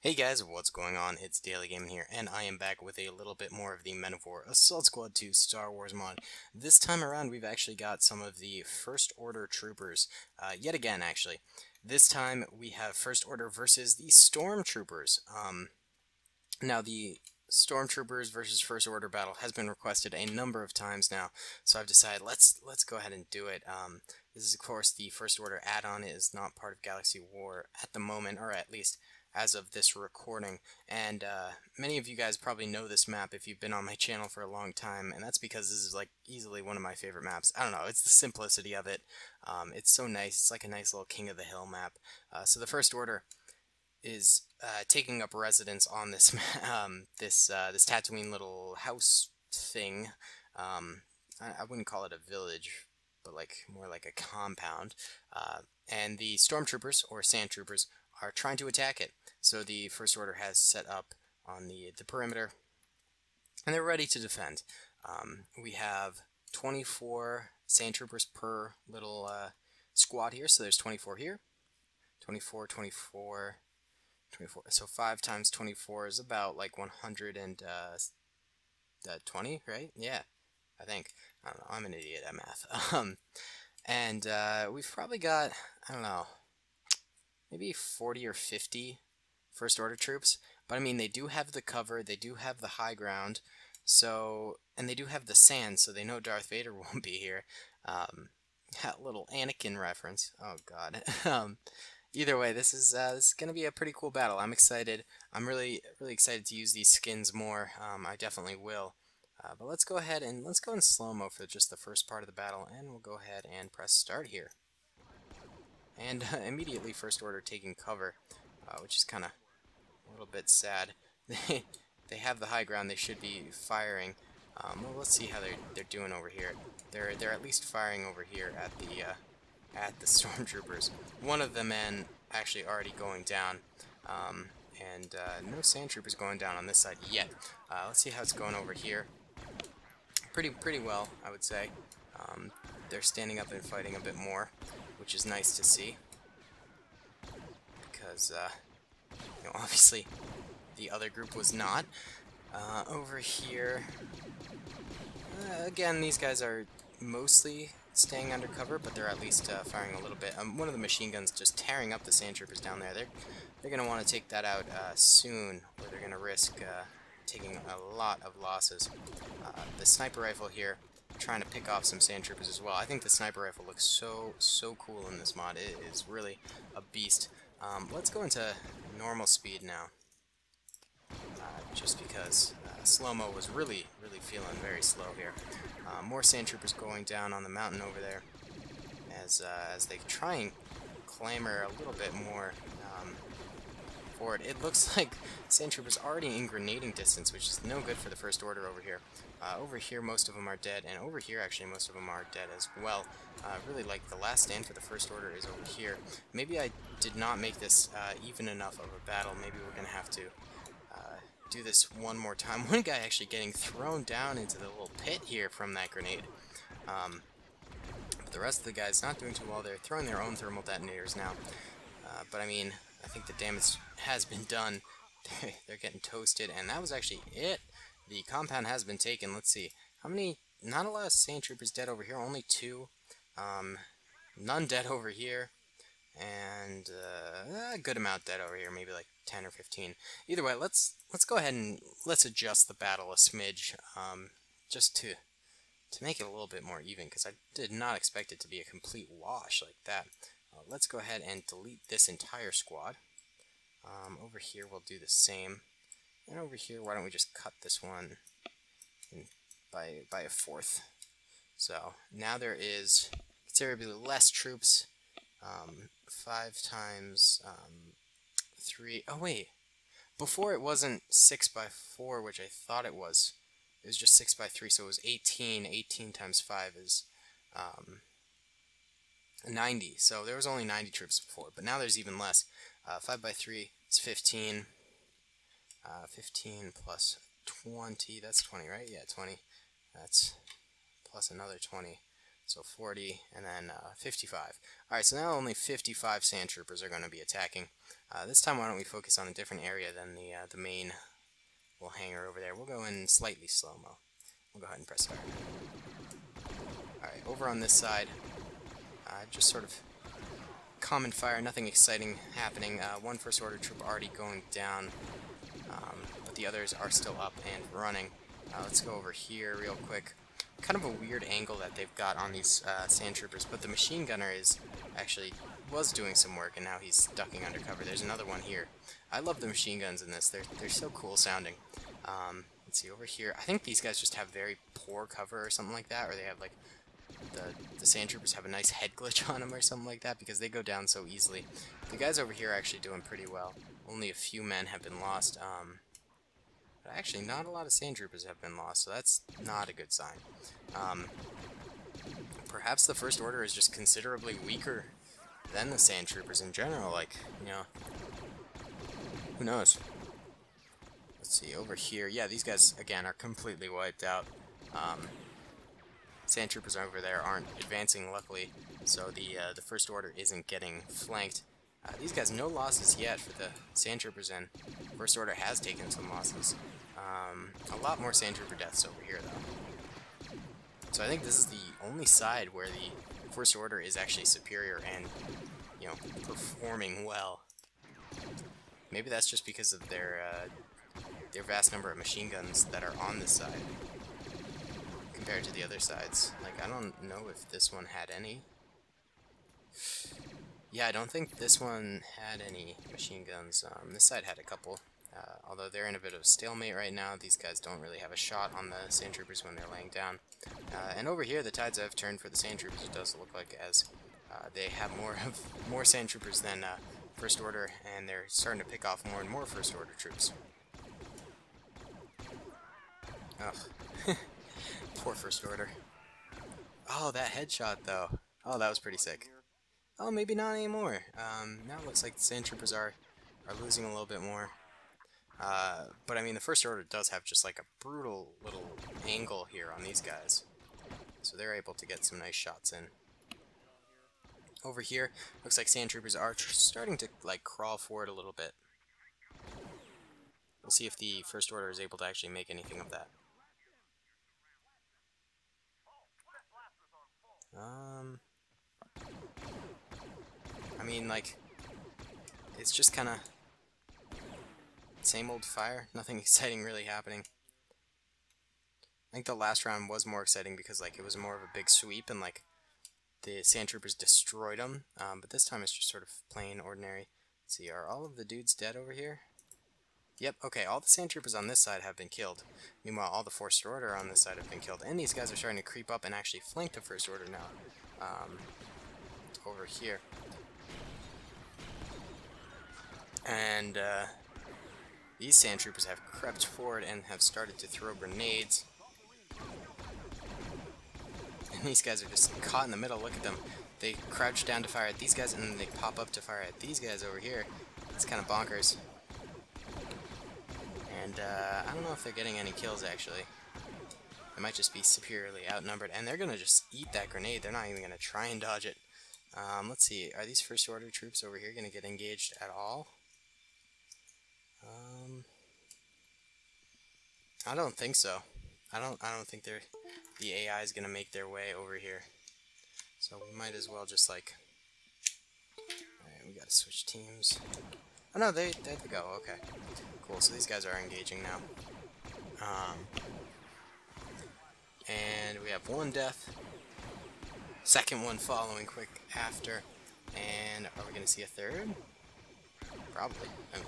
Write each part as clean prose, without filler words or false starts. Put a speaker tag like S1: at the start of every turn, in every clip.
S1: Hey guys, what's going on? It's DaleyGaming here, and I am back with a little bit more of the Men of War Assault Squad 2 Star Wars mod. This time around, we've actually got some of the First Order troopers, yet again, actually. This time, we have First Order versus the Stormtroopers. Now, the Stormtroopers versus First Order battle has been requested a number of times now, so I've decided let's go ahead and do it. This is, of course, the First Order add-on. It is not part of Galaxy War at the moment, or at least as of this recording, and many of you guys probably know this map if you've been on my channel for a long time, and that's because this is like easily one of my favorite maps. I don't know, it's the simplicity of it. It's so nice. It's like a nice little King of the Hill map. So the First Order is taking up residence on this this Tatooine little house thing. I wouldn't call it a village, but like more like a compound. And the Stormtroopers, or Sand Troopers, are trying to attack it. So the First Order has set up on the perimeter, and they're ready to defend. We have 24 Sand Troopers per little squad here, so there's 24 here, 24, 24, 24. So 5 times 24 is about like 120, right? Yeah, I think. I don't know, I'm an idiot at math. And we've probably got, I don't know, maybe 40 or 50 First Order troops, but I mean, they do have the cover, they do have the high ground, so, and they do have the sand, so they know Darth Vader won't be here. That little Anakin reference, oh god. Either way, this is gonna be a pretty cool battle. I'm excited. I'm really excited to use these skins more. I definitely will. But let's go ahead and let's go in slow-mo for just the first part of the battle, and we'll go ahead and press start here. And immediately First Order taking cover, which is kind of a little bit sad. They have the high ground. They should be firing. Well, let's see how they're doing over here. They're at least firing over here at the Stormtroopers. One of the men actually already going down, and no Sand Troopers going down on this side yet. Let's see how it's going over here. Pretty well, I would say. They're standing up and fighting a bit more, which is nice to see, because you know, obviously the other group was not. Over here, again, these guys are mostly staying under cover, but they're at least firing a little bit. One of the machine guns just tearing up the Sand Troopers down there. They're going to want to take that out soon, or they're going to risk taking a lot of losses. The sniper rifle here, trying to pick off some Sand Troopers as well. I think the sniper rifle looks so cool in this mod. It is really a beast. Let's go into normal speed now, just because slow-mo was really feeling very slow here. More Sand Troopers going down on the mountain over there as they try and clamor a little bit more forward. It looks like Sand Troopers already in grenading distance, which is no good for the First Order over here. Over here, most of them are dead, and over here, actually, most of them are dead as well. Really, like, the last stand for the First Order is over here. Maybe I did not make this even enough of a battle. Maybe we're going to have to do this one more time. One guy actually getting thrown down into the little pit here from that grenade. But the rest of the guys not doing too well. They're throwing their own thermal detonators now. But, I mean, I think the damage has been done. They're getting toasted, and that was actually it. The compound has been taken. Let's see. How many? Not a lot of Sand Troopers dead over here. Only 2. None dead over here. And a good amount dead over here. Maybe like 10 or 15. Either way, let's go ahead and let's adjust the battle a smidge. Just to make it a little bit more even, because I did not expect it to be a complete wash like that. Let's go ahead and delete this entire squad. Over here we'll do the same. And over here, why don't we just cut this one by a fourth. So now there is considerably less troops. 5 times 3. Oh wait, before it wasn't 6 by 4, which I thought it was. It was just 6 by 3, so it was 18. 18 times 5 is 90. So there was only 90 troops before, but now there's even less. 5 by 3 is 15. 15 plus 20, that's 20, right? Yeah, 20. That's plus another 20. So 40, and then 55. Alright, so now only 55 sand troopers are going to be attacking. This time, why don't we focus on a different area than the main little hangar over there. We'll go in slightly slow-mo. We'll go ahead and press start. Alright, over on this side, just sort of common fire, nothing exciting happening. One first order troop already going down, but the others are still up and running. Let's go over here real quick. Kind of a weird angle that they've got on these sand troopers, but the machine gunner was doing some work, and now he's ducking under cover. There's another one here. I love the machine guns in this. They're so cool sounding. Let's see, over here, I think these guys just have very poor cover or something like that, or they have like the sand troopers have a nice head glitch on them or something like that, because they go down so easily. The guys over here are actually doing pretty well. Only a few men have been lost. But actually, not a lot of sand troopers have been lost, so that's not a good sign. Perhaps the First Order is just considerably weaker than the sand troopers in general. Like, you know, who knows? Let's see, over here. Yeah, these guys, again, are completely wiped out. Sand troopers over there aren't advancing, luckily, so the First Order isn't getting flanked. These guys, no losses yet for the sand troopers, and First Order has taken some losses. A lot more sand trooper deaths over here, though. So I think this is the only side where the First Order is actually superior and, you know, performing well. Maybe that's just because of their vast number of machine guns that are on this side compared to the other sides. Like, I don't know if this one had any. Yeah, I don't think this one had any machine guns. This side had a couple. Although they're in a bit of a stalemate right now, these guys don't really have a shot on the sand troopers when they're laying down. And over here, the tides have turned for the sand troopers. It does look like, as they have more sand troopers than First Order, and they're starting to pick off more and more First Order troops. Ugh. Poor First Order. Oh, that headshot, though. Oh, that was pretty sick. Oh, maybe not anymore. Now it looks like the sand troopers are losing a little bit more. But I mean, the First Order does have just like a brutal little angle here on these guys. So they're able to get some nice shots in. Over here, looks like sand troopers are starting to like crawl forward a little bit. We'll see if the First Order is able to actually make anything of that. I mean, like, it's just kind of same old fire, nothing exciting really happening. I think the last round was more exciting because, like, it was more of a big sweep and, like, the sand troopers destroyed them. But this time it's just sort of plain ordinary. Let's see, are all of the dudes dead over here? Yep, okay, all the sand troopers on this side have been killed. Meanwhile, all the First Order on this side have been killed. And these guys are starting to creep up and actually flank the First Order now. Over here. And, these sand troopers have crept forward and have started to throw grenades. And these guys are just caught in the middle. Look at them. They crouch down to fire at these guys, and then they pop up to fire at these guys over here. It's kind of bonkers. And I don't know if they're getting any kills, actually. They might just be superiorly outnumbered. And they're going to just eat that grenade. They're not even going to try and dodge it. Let's see. Are these First Order troops over here going to get engaged at all? I don't think so. I don't think the AI is gonna make their way over here. So we might as well just like. Alright, we gotta switch teams. Oh no, there they go. Okay, cool. So these guys are engaging now. And we have one death. Second one following quick after. And are we gonna see a third? Probably. I mean,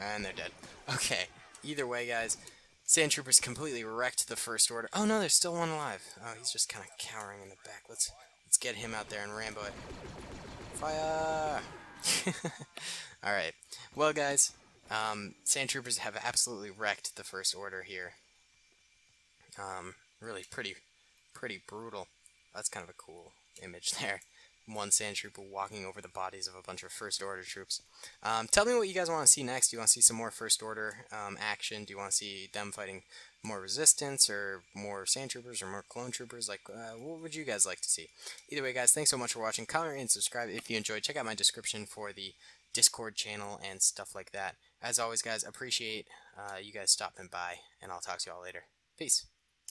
S1: and they're dead. Okay, either way, guys, sand troopers completely wrecked the First Order. Oh no, there's still one alive. Oh, he's just kind of cowering in the back. Let's get him out there and Rambo it. Fire! Alright, well guys, sand troopers have absolutely wrecked the First Order here. Really pretty brutal. That's kind of a cool image there. one sand trooper walking over the bodies of a bunch of First Order troops. Tell me what you guys want to see next. Do you want to see some more First Order action? Do you want to see them fighting more resistance, or more sand troopers, or more clone troopers? Like, what would you guys like to see? Either way, guys, thanks so much for watching. Comment and subscribe if you enjoyed. Check out my description for the Discord channel and stuff like that. As always, guys, appreciate you guys stopping by, and I'll talk to you all later. Peace.